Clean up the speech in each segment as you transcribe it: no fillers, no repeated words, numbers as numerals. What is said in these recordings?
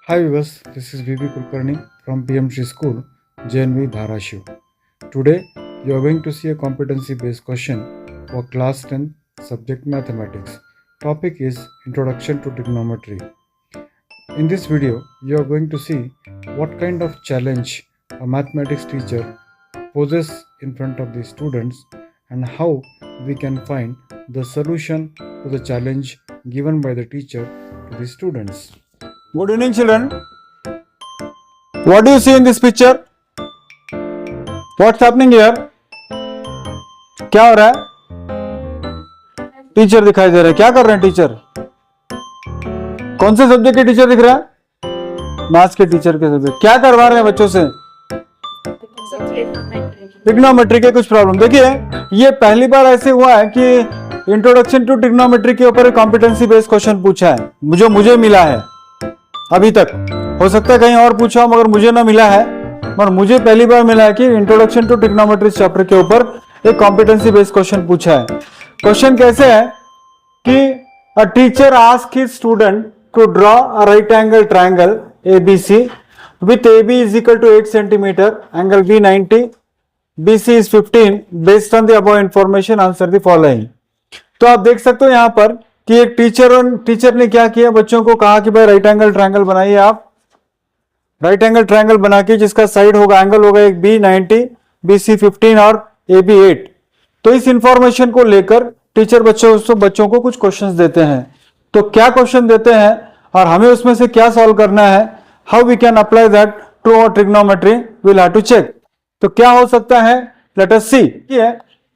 Hi viewers, this is VP Kulkarni from PMC School, JNV Dharashiv. Today, you are going to see a competency-based question for class 10 subject mathematics. Topic is Introduction to Trigonometry. In this video, you are going to see what kind of challenge a mathematics teacher poses in front of the students and how we can find the solution to the challenge given by the teacher to the students. Good evening, children. What do you see in this picture? What's happening here? क्या हो रहा है? Teacher दिखाई दे रहा है. क्या कर रहे हैं टीचर? कौन से सब्जेक्ट के टीचर दिख रहा है? मैथ्स के टीचर के सब्जेक्ट. क्या करवा रहे हैं बच्चों से? ट्रिग्नोमेट्री के कुछ प्रॉब्लम. देखिए, ये पहली बार ऐसे हुआ है कि इंट्रोडक्शन टू ट्रिग्नोमेट्री के ऊपर कॉम्पिटेंसी बेस्ड क्वेश्चन पूछा है, जो मुझे मिला है अभी तक. हो सकता है कहीं और पूछा मगर मुझे ना मिला है, मगर मुझे पहली बार मिला है कि इंट्रोडक्शन टू ट्रिग्नोमेट्री चैप्टर के ऊपर एक कॉम्पिटेंसी बेस्ड क्वेश्चन पूछा है. क्वेश्चन कैसे है कि a teacher ask his student to draw a right angle triangle ABC with AB is equal to 8 centimeter, angle B 90, BC is 15. Based on the above information, answer the following. तो आप देख सकते हो यहाँ पर कि एक टीचर ने क्या किया, बच्चों को कहा कि भाई राइट एंगल ट्रायंगल बनाइए. आप राइट एंगल ट्रायंगल बना के जिसका साइड होगा, एंगल होगा एक B 90, BC 15 और AB 8. तो इस इंफॉर्मेशन को लेकर टीचर बच्चों को कुछ क्वेश्चंस देते हैं. तो क्या क्वेश्चन देते हैं और हमें उसमें से क्या सॉल्व करना है, how we can apply that to our trigonometry, will have to check. तो क्या हो सकता है, लेट अस सी.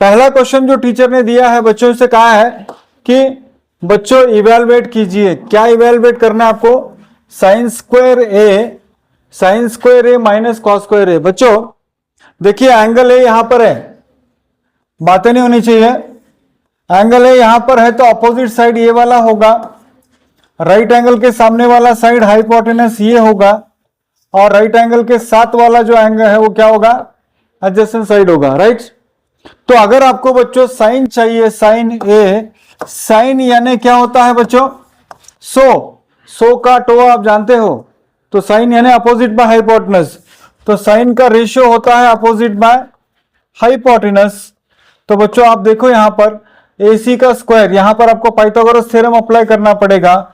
पहला क्वेश्चन जो टीचर ने दिया है, बच्चों से कहा है कि बच्चों इवेलुएट कीजिए. क्या इवेलुएट करना है आपको? साइन स्क्वायर ए माइनस कॉस स्क्वायर ए. बच्चों देखिए, एंगल ए यहां पर है, बातें नहीं होनी चाहिए. एंगल ए यहां पर है तो अपोजिट साइड ये वाला होगा. राइट एंगल के सामने वाला साइड हाइपोटेनस ये होगा और राइट एंगल के साथ वाला जो एंगल है वो क्या होगा, एडजेसेंट साइड होगा. राइट. तो अगर आपको बच्चों साइन चाहिए, साइन ए, साइन यानी क्या होता है बच्चों, सो का टो आप जानते हो. तो साइन यानी अपोजिट बाय हाइपोटेनस. तो साइन का रेशियो होता है अपोजिट बाय हाइपोटेनस. तो बच्चों आप देखो यहां पर AC का स्क्वायर, यहां पर आपको पाइथागोरस थ्योरम अप्लाई करना पड़ेगा.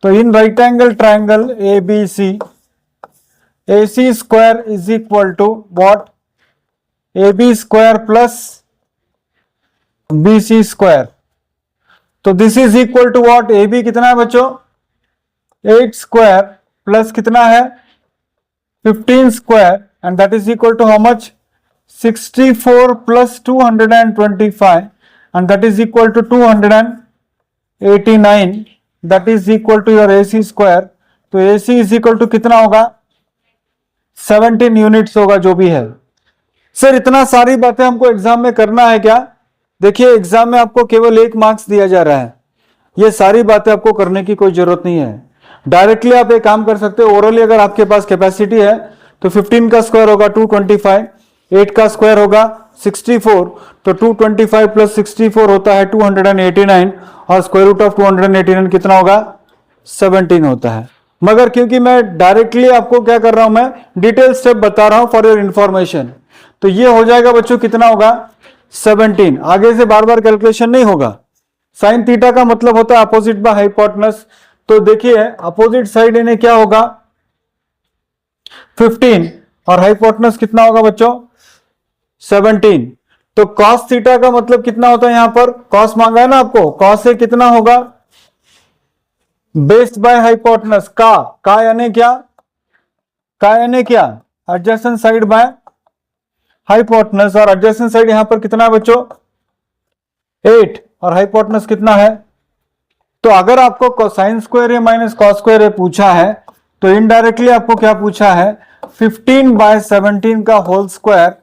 तो in right angle triangle ABC, AC square is equal to what, AB square plus BC square. तो this is equal to what, AB कितना है बच्चों, 8 स्क्वायर प्लस कितना है 15 square, and that is equal to how much, 64 plus 225, and that is equal to 289, that is equal to your AC square. तो AC is equal to कितना होगा, 17 units होगा, जो भी है. सर इतना सारी बातें हमको एग्जाम में करना है क्या? देखिए, एग्जाम में आपको केवल 1 मार्क्स दिया जा रहा है. ये सारी बातें आपको करने की कोई जरूरत नहीं है. डायरेक्टली आप एक काम कर सकते हो, ओरली अगर आपके पास कैपेसिटी है तो 15 का स्क्वायर होगा 225, 8 का स्क्वायर होगा 64, तो 225 प्लस 64 होता है 289, और स्क्वायर रूट ऑफ 289 कितना होगा, 17 होता है. मगर क्योंकि मैं डायरेक्टली आपको क्या कर रहा हूं, मैं डिटेल स्टेप बता रहा हूं फॉर योर इंफॉर्मेशन. तो ये हो जाएगा बच्चों कितना होगा, 17. आगे से बार बार कैलकुलेशन नहीं होगा. साइन थीटा का मतलब होता है अपोजिट बाय हाइपोटेनस. तो देखिए अपोजिट साइड इन्हें क्या होगा, 15, और हाइपोटेनस कितना होगा बच्चों, 17. तो कॉस थीटा का मतलब कितना होता है, यहां पर कॉस मांगा है ना आपको, कॉस से कितना होगा, बेस्ड बाय हाइपोटेनस का यानी क्या, एडजेसेंट साइड बाय हाइपोटेनस. और एडजेसेंट साइड यहां पर कितना है बच्चों, 8, और हाइपोटेनस कितना है. तो अगर आपको साइन स्क्वायर ए माइनस कॉस स्क्वायर ए पूछा है तो इनडायरेक्टली आपको क्या पूछा है, 15 बाय 17 का होल स्क्वायर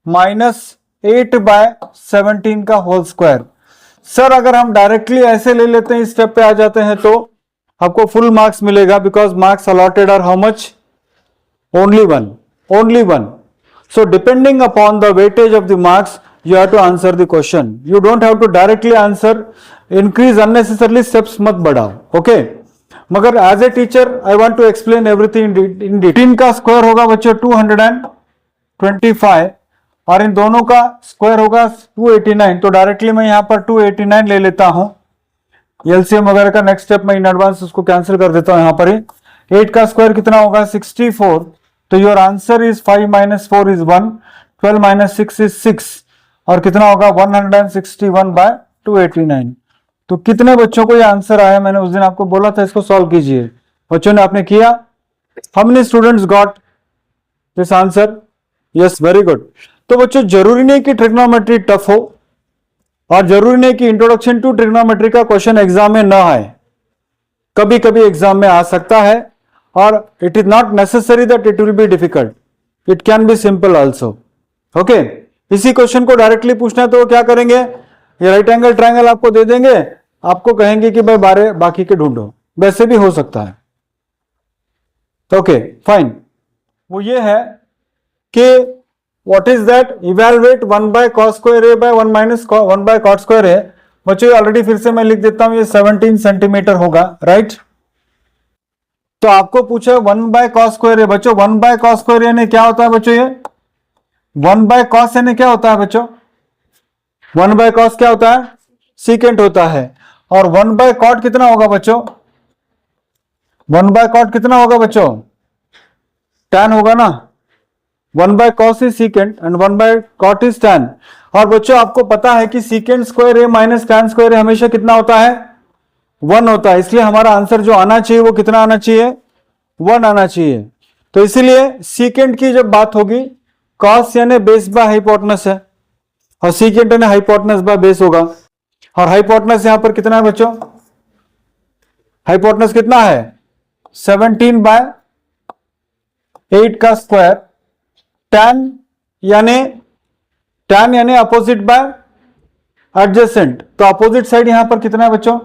माइनस 8 बाय 17 का होल स्क्वायर. सर अगर हम डायरेक्टली ऐसे ले लेते हैं, इस स्टेप पे आ जाते हैं, तो आपको फुल मार्क्स मिलेगा, because marks allotted are how much, only one. So depending upon the weightage of the marks you have to answer the question. You don't have to directly answer. Increase unnecessarily steps मत बढ़ाओ. Okay. मगर as a teacher I want to explain everything in detail. 15 का square होगा बच्चों 225 और इन दोनों का square होगा 289, तो डायरेक्टली मैं यहां पर 289 ले लेता हूं। एलसीएम वगैरह का नेक्स्ट स्टेप मैं इन एडवांस उसको कैंसिल कर देता हूं। यहां पर 8 का स्क्वायर कितना होगा 64, तो your answer is 5 - 4 is 1, 12 - 6 is 6 और कितना होगा 161/289। तो कितने बच्चों को ये आंसर आया? मैंने उस दिन आपको बोला था इसको सॉल्व कीजिए, बच्चों ने आपने किया? How many students got this answer? Yes, very good. तो बच्चों जरूरी नहीं कि ट्रिग्नोमेट्री टफ हो और जरूरी नहीं कि इंट्रोडक्शन टू ट्रिग्नोमेट्री का क्वेश्चन एग्जाम में ना आए, कभी कभी एग्जाम में आ सकता है और it is not necessary that it will be difficult, it can be simple also. Okay, इसी क्वेश्चन को डायरेक्टली पूछना है तो क्या करेंगे, ये राइट एंगल ट्रायंगल आपको दे देंगे, आपको कहेंगे कि भाई बाकी के ढूंढो, वैसे भी हो सकता है। ओके फाइन, वो ये है कि what is that, evaluate 1/cos square a by 1 - 1/cot square a। बच्चों ऑलरेडी फिर से मैं लिख देता हूं, ये 17 सेंटीमीटर होगा, राइट। तो आपको पूछा 1/cos square a, बच्चों 1/cos square a यानी क्या होता है बच्चों? ये 1/cos यानी क्या होता है बच्चों? 1/cos क्या होता है? सीकेंट होता है। और 1/cot कितना होगा बच्चों? 1/cot कितना होगा बच्चों? tan होगा ना। 1/cos is secant and 1/cot is tan। और बच्चों आपको पता है कि सीकेंट स्क्वायर ए माइनस tan स्क्वायर ए हमेशा कितना होता है? 1 होता है। इसलिए हमारा आंसर जो आना चाहिए वो कितना आना चाहिए? 1 आना चाहिए। तो इसीलिए सीकेंट की जब बात होगी, cos यानी बेस बाय हाइपोटेनस है और सीकेंट यानी हाइपोटेनस बाय बेस होगा। और हाइपोटेनस यहां पर कितना है बच्चों? हाइपोटेनस कितना है? 17/8 का स्क्वायर। tan यानी अपोजिट बाय एडजेसेंट, तो अपोजिट साइड यहां पर कितना है बच्चों?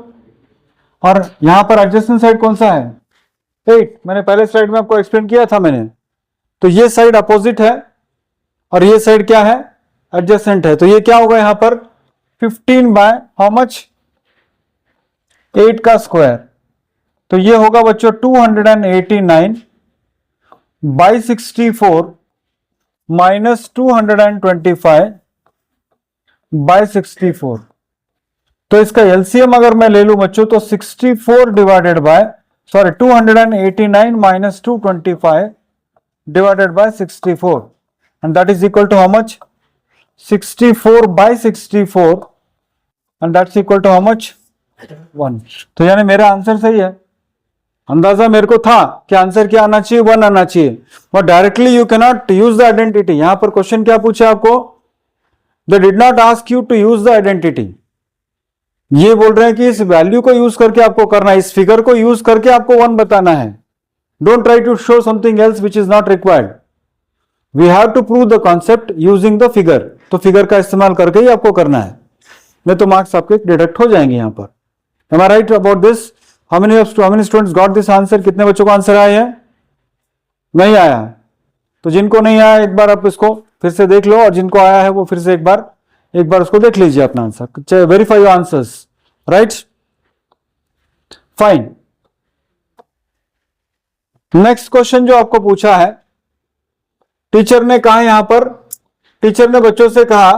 और यहां पर एडजेसेंट साइड कौन सा है? 8। मैंने पहले स्लाइड में आपको एक्सप्लेन किया था मैंने। तो ये साइड अपोजिट है और ये साइड क्या है? एडजेसेंट है। तो ये क्या होगा यहां पर? 15 बाय हाउ मच? 8 का स्क्वायर। तो ये होगा बच्चों 289/64 माइनस 225/64। तो इसका एलसीएम अगर मैं ले लूं बच्चों तो 64 divided by 289 minus 225 divided by 64 and that is equal to how much? 64/64 and that's equal to how much? 1। तो यानी मेरा आंसर सही है। अंदाजा मेरे को था कि आंसर क्या आना चाहिए? 1 आना चाहिए। But directly you can not use the identity. यहां पर क्वेश्चन क्या पूछा आपको? They did not ask you to use the identity. ये बोल रहे हैं कि इस वैल्यू को यूज करके आपको करना है, इस फिगर को यूज करके आपको 1 बताना है। Don't try to show something else which is not required. We have to prove the concept using the figure. तो फिगर का इस्तेमाल करके ही आपको करना है, नहीं तो मार्क्स आपके डिडक्ट हो जाएंगे यहां पर। Am I right about this? How many students got this answer? कितने बच्चों को आंसर आया है? नहीं आया। तो जिनको नहीं आया एक बार आप इसको फिर से देख लो, और जिनको आया है वो फिर से एक बार उसको देख लीजिए अपना answer. Verify your answers, right? Fine. Next question जो आपको पूछा है, टीचर ने कहा यहां पर, टीचर ने बच्चों से कहा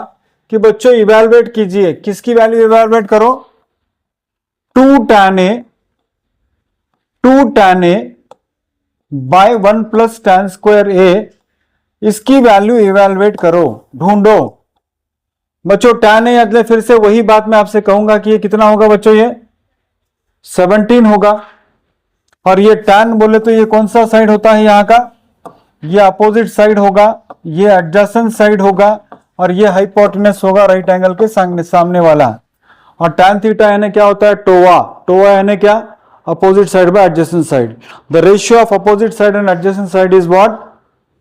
कि बच्चों इवैल्यूएट कीजिए। किसकी वैल्यू इवैल्यूएट करो? 2 tan a by 1 plus tan square a, इसकी वैल्यू इवैल्यूएट करो, ढूंढो। बच्चों tan a अगले फिर से वही बात मैं आपसे कहूंगा कि ये कितना होगा बच्चों? ये 17 होगा। और ये tan बोले तो ये कौन सा साइड होता है यहां का? ये अपोजिट साइड होगा, ये एडजेसेंट साइड होगा और ये हाइपोटेनस होगा राइट एंगल के सामने वाला। और tan थीटा यानी क्या होता है? टोआ यानी क्या? Opposite side by adjacent side. The ratio of opposite side and adjacent side is what?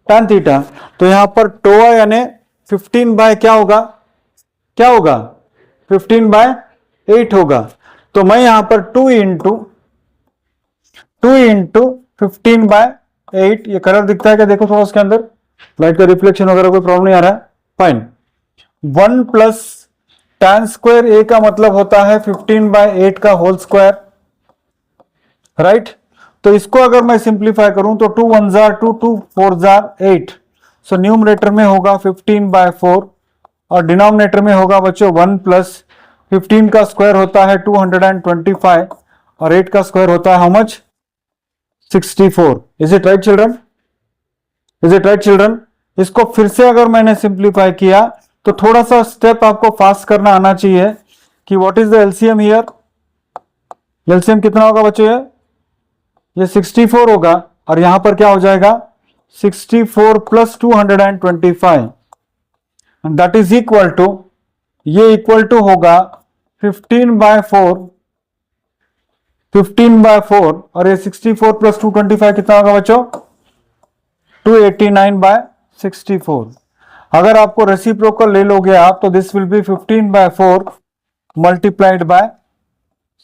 tan theta. तो यहां पर टोआ यानी 15 बाय क्या होगा? 15/8 होगा। तो मैं यहां पर 2 इंटू 15/8, ये कलर दिखता है क्या? देखो थोड़ा उसके अंदर लाइट का रिफ्लेक्शन वगैरह कोई प्रॉब्लम नहीं आ रहा है? Fine. 1 plus tan square a का मतलब होता है 15/8 का होल स्क्वायर। राइट। तो इसको अगर मैं सिंप्लीफाई करूं तो 2 1 जार 2 2 4 जार 8, सो न्यूमरेटर में होगा 15/4 और डिनोमिनेटर में होगा बच्चों 1 प्लस 15 का स्क्वायर होता है 225 और 8 का स्क्वायर होता है how much 64। Is it right children? Is it right children? इसको फिर से अगर मैंने सिंप्लीफाई किया तो थोड़ा सा स्टेप आपको फास्ट करना आना चाहिए कि what is the LCM here. LCM कितना होगा बच्चों? ये 64 होगा और यहां पर क्या हो जाएगा 64 plus 225 that is equal to, ये इक्वल टू होगा 15/4 और ये 64 प्लस 225 कितना होगा बच्चों 289/64। अगर आपको रेसिप्रोकल ले लोगे आप तो this will B 15/4 multiplied by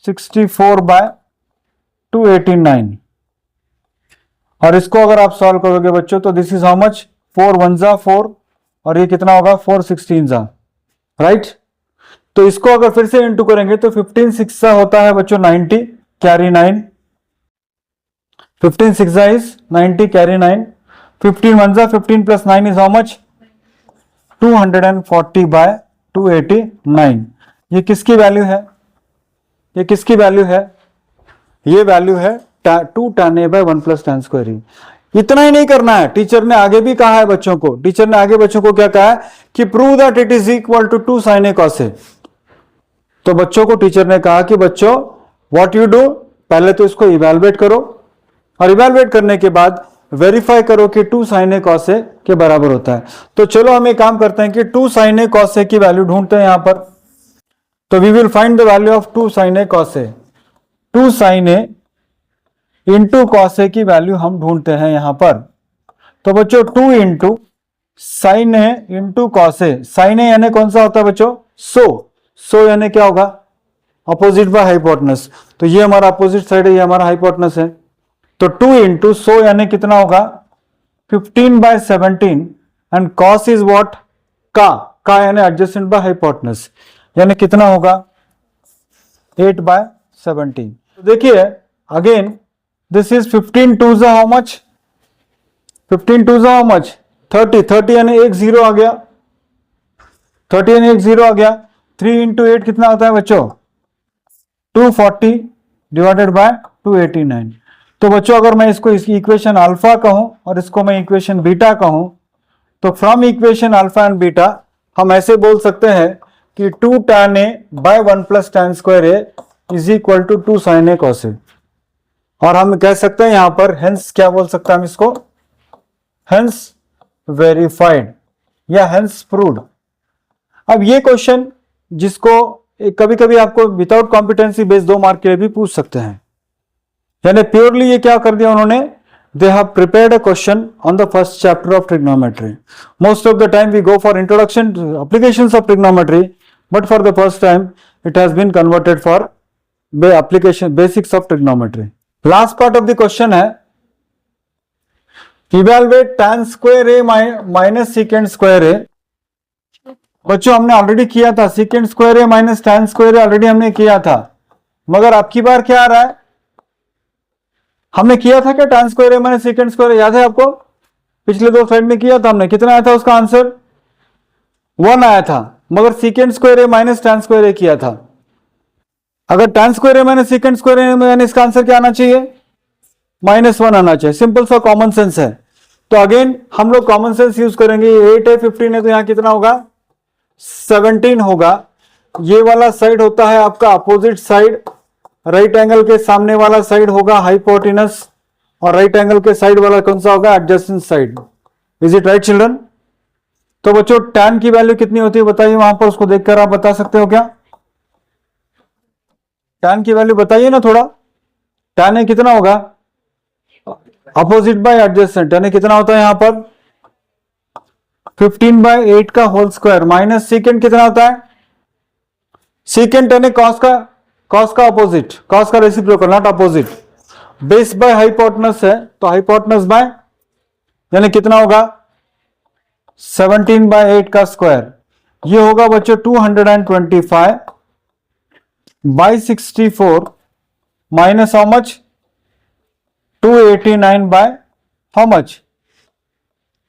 64/289 और इसको अगर आप सॉल्व करोगे बच्चों तो दिस इज हाउ मच 4 1 जा 4 और ये कितना होगा 4 16 जा, राइट। तो इसको अगर फिर से इंटू करेंगे तो 15 6 जा होता है बच्चों 90 कैरी 9, 15 6 जा इज 90 कैरी 9, 15 1 जा 15 प्लस 9 इज हाउ मच 240/289। ये किसकी वैल्यू है? ये किसकी वैल्यू है? ये वैल्यू है 2 tan a by 1 plus tan square e। इतना ही नहीं करना है, टीचर ने आगे भी कहा है बच्चों को, टीचर ने आगे बच्चों को क्या कहा है कि prove that it is equal to 2 sin a cos a। तो बच्चों को टीचर ने कहा कि बच्चों व्हाट यू डू, पहले तो इसको इवैल्यूएट करो और इवैल्यूएट करने के बाद वेरीफाई करो कि 2 sin a cos a के बराबर होता है। तो चलो हम एक काम करते हैं कि 2 sin a cos a की वैल्यू ढूंढते हैं यहां पर। तो we will find the value of 2 sin a cos a। 2 sin a into cos A की वैल्यू हम ढूंढते हैं यहां पर। तो बच्चों 2 इंटू साइन ए इंटू कॉस ए, साइन ए यानी कौन सा होता है बच्चों सो यानी क्या होगा अपोजिट बाय हाइपोटेनस। तो ये हमारा अपोजिट साइड है, ये हमारा हाइपोटेनस है। तो 2 इंटू सो यानी कितना होगा 15/17 एंड कॉस इज व्हाट का यानी एडजेसेंट बाय हाइपोटेनस यानी कितना होगा 8/17। देखिए अगेन दिस इज 15 2 जा हाउ मच 15 2 जा हाउ मच 30 यानी एक जीरो आ गया, 30 यानी एक जीरो आ गया। 3 इंटू 8 कितना आता है बच्चों 240 डिवाइडेड बाय 289। तो बच्चों अगर मैं इसको इसकी इक्वेशन अल्फा कहूं और इसको मैं इक्वेशन बीटा कहूं तो from equation alpha and beta हम ऐसे बोल सकते हैं कि 2 tan a by 1 plus tan square a is equal to 2 sin a cos a। और हम कह सकते हैं यहां पर हेंस क्या बोल सकते हैं हम इसको हेंस वेरीफाइड या हेंस प्रूव्ड। अब ये क्वेश्चन जिसको कभी कभी आपको विदाउट कॉम्पिटेंसी बेस्ड 2 मार्क के लिए भी पूछ सकते हैं, यानी प्योरली ये क्या कर दिया उन्होंने they have prepared a question on the first chapter of trigonometry. Most of the time we go for introduction to applications of trigonometry, but for the first time it has been converted for the application basics of trigonometry. Last part of the question है evaluate tan square a minus secant square a। बच्चों हमने already किया था secant square a minus tan square a already हमने किया था, मगर अब की बार क्या आ रहा है हमने किया था क्या tan square a minus secant square a याद है आपको? पिछले 2 स्लाइड में किया था हमने, कितना आया था उसका आंसर 1 आया था, मगर secant square a minus tan square a किया था। अगर tan square a minus secant square a यानी इसका आंसर क्या आना चाहिए -1 आना चाहिए। सिंपल सा कॉमन सेंस है। तो अगेन हम लोग कॉमन सेंस यूज करेंगे। 8 है 15 है तो यहां कितना होगा 17 होगा। ये वाला साइड होता है आपका अपोजिट साइड, राइट एंगल के सामने वाला साइड होगा हाइपोटेनस और राइट एंगल के साइड वाला कौन सा होगा adjacent side. Is it right children? तो बच्चों tan की वैल्यू कितनी होती है बताइए वहां पर, उसको देखकर आप बता सकते हो क्या? tan की वैल्यू बताइए ना थोड़ा। tan है कितना होगा अपोजिट बाय एडजेसेंट यानी कितना होता है यहां पर 15/8 का होल स्क्वायर माइनस सेकेंड कितना होता है सेकेंड यानी कॉस का अपोजिट, कॉस का reciprocal not opposite. Base by hypotenuse है तो हाइपोटेनस बाय यानी कितना होगा 17/8 का स्क्वायर। ये होगा बच्चों 225/64 minus how much 289 by how much?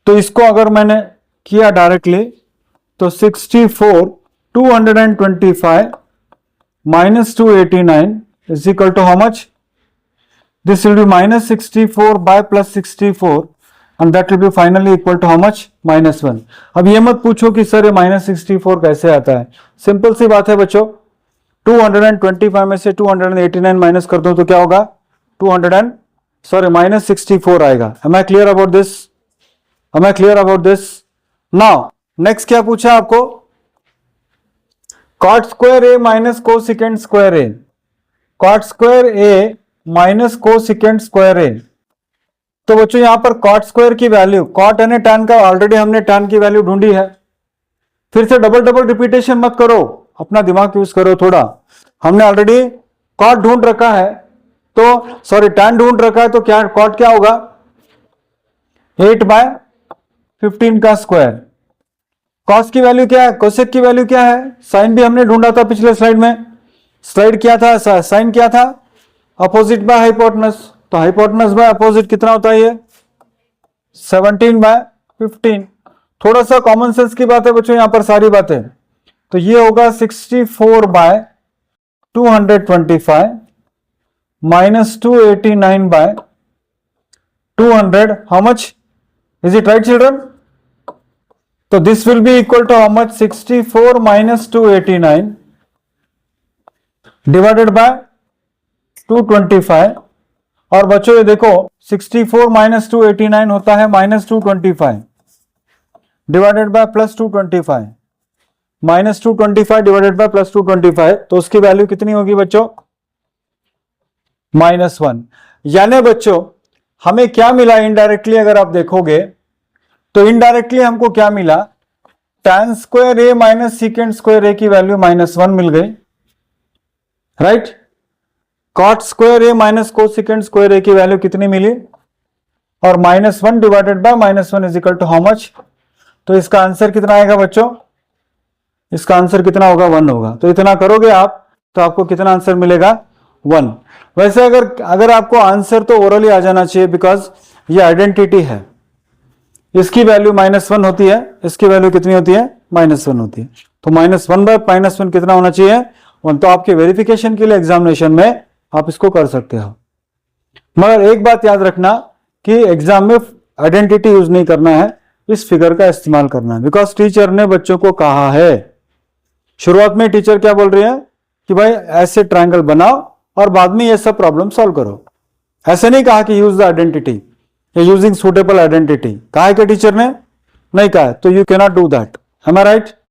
तो इसको अगर मैंने किया डायरेक्टली तो 64 225 minus 289 is equal to how much? This will be minus 64 by plus 64 and that will be finally equal to how much? minus 1. अब ये मत पूछो कि सर ये minus 64 कैसे आता है, सिंपल सी बात है बच्चों, 225 में से 289 माइनस कर दो तो क्या होगा? minus 64 आएगा. Am I clear about this? Am I clear about this? Now next क्या पूछा आपको? cot square a minus cosecant square a. cot square a minus cosecant square a. तो बच्चों यहां पर cot square की वैल्यू, cot यानी tan का, ऑलरेडी हमने tan की वैल्यू ढूंढी है. फिर से डबल रिपीटेशन मत करो, अपना दिमाग यूज करो थोड़ा. हमने ऑलरेडी cot ढूंढ रखा है, तो सॉरी tan ढूंढ रखा है, तो क्या cot क्या होगा? 8/15 का स्क्वायर. कॉस की वैल्यू क्या है? कोसेक की वैल्यू क्या है? साइन भी हमने ढूंढा था पिछले स्लाइड में. स्लाइड क्या था? साइन क्या था? Opposite by hypotenuse. तो हाइपोटेनस बाय अपोजिट कितना होता है? ये 17/15. थोड़ा सा कॉमन सेंस की बात है बच्चों यहां पर सारी बातें. तो ये होगा 64/225 minus 289/200. How much? Is it right children? तो this will be equal to how much? 64 minus 289 divided by 225. और बच्चों ये देखो 64 minus 289 होता है minus 225 divided bye plus 225. minus 225 divided bye plus 225, तो उसकी वैल्यू कितनी होगी बच्चों? -1. यानी बच्चों हमें क्या मिला इनडायरेक्टली? अगर आप देखोगे तो इनडायरेक्टली हमको क्या मिला? tan square a minus secant square a की वैल्यू -1 मिल गई, right? cot square a minus cosecant square a की वैल्यू कितनी मिली? और -1 divided by -1 is equal to how much? तो इसका आंसर कितना आएगा बच्चों? इसका आंसर कितना होगा? 1 होगा. तो इतना करोगे आप तो आपको कितना आंसर मिलेगा? 1. वैसे अगर आपको आंसर तो ओरली आ जाना चाहिए, बिकॉज ये आइडेंटिटी है. इसकी वैल्यू -1 होती है, इसकी वैल्यू कितनी होती है? -1 होती है. तो -1/-1 कितना होना चाहिए? 1. तो आपके वेरिफिकेशन के लिए एग्जामिनेशन में आप इसको कर सकते हो. मगर एक बात याद रखना कि एग्जाम में आइडेंटिटी यूज नहीं करना है, इस फिगर का इस्तेमाल करना है. बिकॉज टीचर ने बच्चों को कहा है, शुरुआत में टीचर क्या बोल रही है कि भाई ऐसे ट्रायंगल बनाओ और बाद में ये सब प्रॉब्लम सॉल्व करो. ऐसे नहीं कहा कि use the identity, using suitable identity. कहा है कि टीचर ने नहीं कहा है, तो you can not do that. Am I right?